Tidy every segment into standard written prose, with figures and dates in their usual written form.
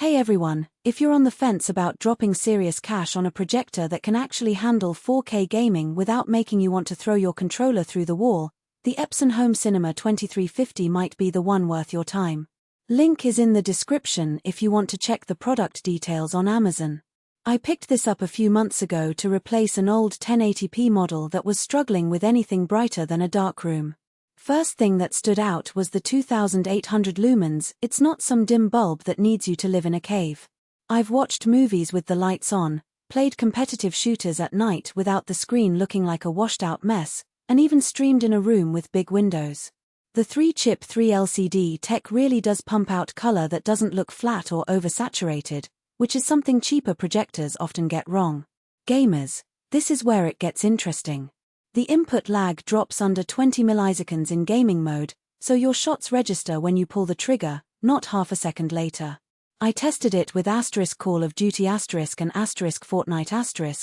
Hey everyone, if you're on the fence about dropping serious cash on a projector that can actually handle 4K gaming without making you want to throw your controller through the wall, the Epson Home Cinema 2350 might be the one worth your time. Link is in the description if you want to check the product details on Amazon. I picked this up a few months ago to replace an old 1080p model that was struggling with anything brighter than a darkroom. First thing that stood out was the 2800 lumens. It's not some dim bulb that needs you to live in a cave. I've watched movies with the lights on, played competitive shooters at night without the screen looking like a washed-out mess, and even streamed in a room with big windows. The 3-chip 3LCD tech really does pump out color that doesn't look flat or oversaturated, which is something cheaper projectors often get wrong. Gamers, this is where it gets interesting. The input lag drops under 20 milliseconds in gaming mode, so your shots register when you pull the trigger, not half a second later. I tested it with Call of Duty and Fortnite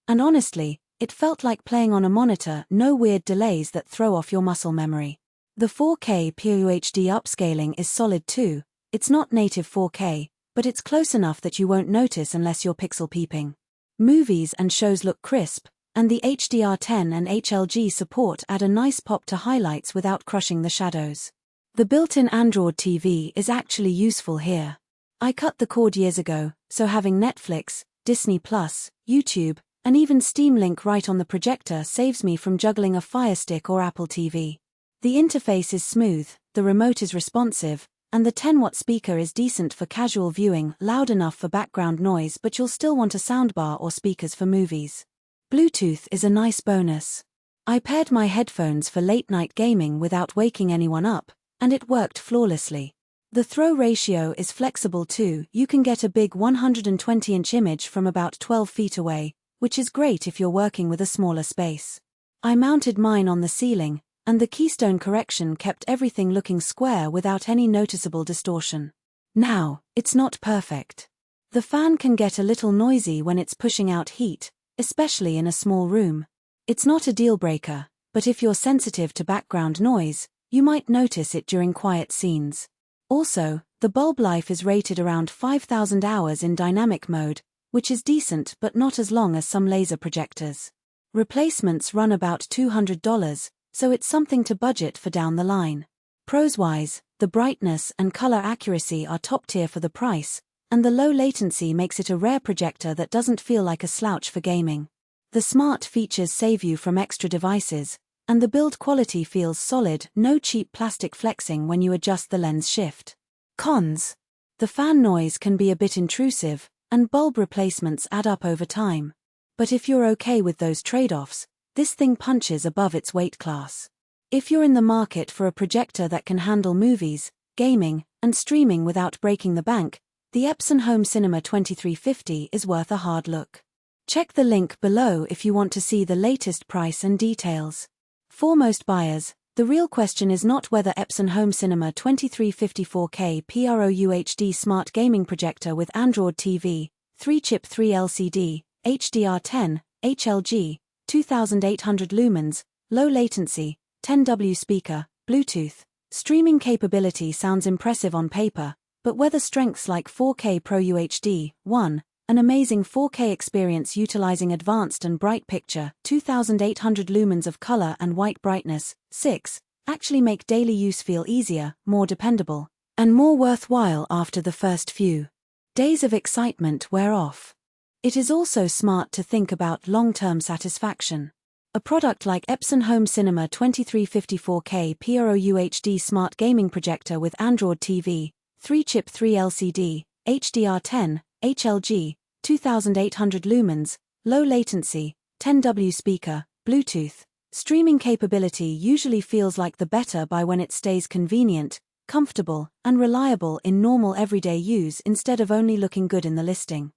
and honestly, it felt like playing on a monitor, no weird delays that throw off your muscle memory. The 4K PRO-UHD upscaling is solid too. It's not native 4K, but it's close enough that you won't notice unless you're pixel peeping. Movies and shows look crisp, and the HDR10 and HLG support add a nice pop to highlights without crushing the shadows. The built-in Android TV is actually useful here. I cut the cord years ago, so having Netflix, Disney+, YouTube, and even Steam Link right on the projector saves me from juggling a Fire Stick or Apple TV. The interface is smooth, the remote is responsive, and the 10-watt speaker is decent for casual viewing, loud enough for background noise but you'll still want a soundbar or speakers for movies. Bluetooth is a nice bonus. I paired my headphones for late-night gaming without waking anyone up, and it worked flawlessly. The throw ratio is flexible too. You can get a big 120-inch image from about 12 feet away, which is great if you're working with a smaller space. I mounted mine on the ceiling, and the keystone correction kept everything looking square without any noticeable distortion. Now, it's not perfect. The fan can get a little noisy when it's pushing out heat, especially in a small room. It's not a deal-breaker, but if you're sensitive to background noise, you might notice it during quiet scenes. Also, the bulb life is rated around 5,000 hours in dynamic mode, which is decent but not as long as some laser projectors. Replacements run about $200, so it's something to budget for down the line. Pros-wise, the brightness and color accuracy are top tier for the price, and the low latency makes it a rare projector that doesn't feel like a slouch for gaming. The smart features save you from extra devices, and the build quality feels solid, no cheap plastic flexing when you adjust the lens shift. Cons: the fan noise can be a bit intrusive, and bulb replacements add up over time. But if you're okay with those trade-offs, this thing punches above its weight class. If you're in the market for a projector that can handle movies, gaming, and streaming without breaking the bank, the Epson Home Cinema 2350 is worth a hard look. Check the link below if you want to see the latest price and details. For most buyers, the real question is not whether Epson Home Cinema 2350 4K PRO-UHD Smart gaming projector with Android TV, 3-chip 3LCD, HDR10, HLG, 2800 lumens, low latency, 10W speaker, Bluetooth. Streaming capability sounds impressive on paper, but whether strengths like 4K PRO-UHD, 1, an amazing 4K experience utilizing advanced and bright picture, 2800 lumens of color and white brightness, 6, actually make daily use feel easier, more dependable, and more worthwhile after the first few days of excitement wear off. It is also smart to think about long-term satisfaction. A product like Epson Home Cinema 2350 4K PRO-UHD Smart gaming projector with Android TV, 3-chip 3LCD, HDR10, HLG, 2800 lumens, low latency, 10W speaker, Bluetooth. Streaming capability usually feels like the better buy when it stays convenient, comfortable, and reliable in normal everyday use instead of only looking good in the listing.